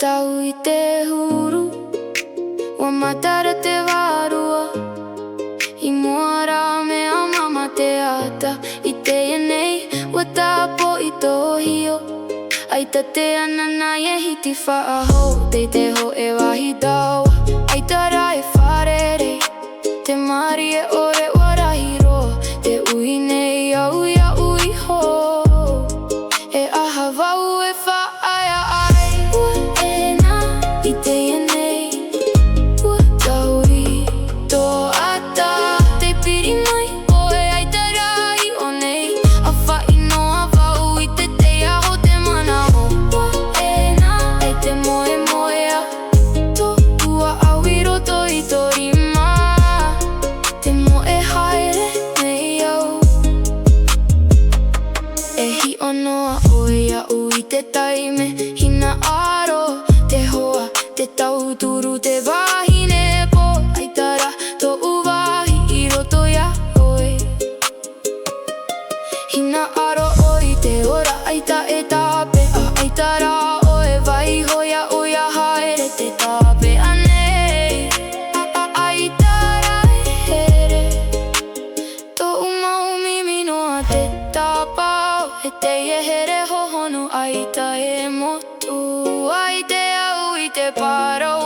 tau I te huru Ua matara te wārua I mua rā mea mama te ata I teia nei ua tāpo I tō hio Ai ta te anana e hiti whaahou Tei te ho e wahi dawa Ai ta rā e wharere Te mari e ore ua rahi roa Te ui nei au ia ui ho E aha wau e whaaia ai Ua e nā I teia nei Ua tauri tō ata Te piri mai oe ai ta rā I o nei A whai noa wau I te teia ho te mana o Ua e nā e te moe moe a Tō ua au I roto I tō rima Te moe haere nei au E hi onoa oe a ui te taime Hina aro te hoa Te tau turu te wahine po Ai tara tō uwahi I roto ia oe Hina aro oi te ora Ai ta e tāpe a ai tara oe Vai hoia oia haere te tāpe anei Ai tara e here Tō umau mimi noa te tāpau He te e here hohonu Ai ta e motu Ai te au I te parau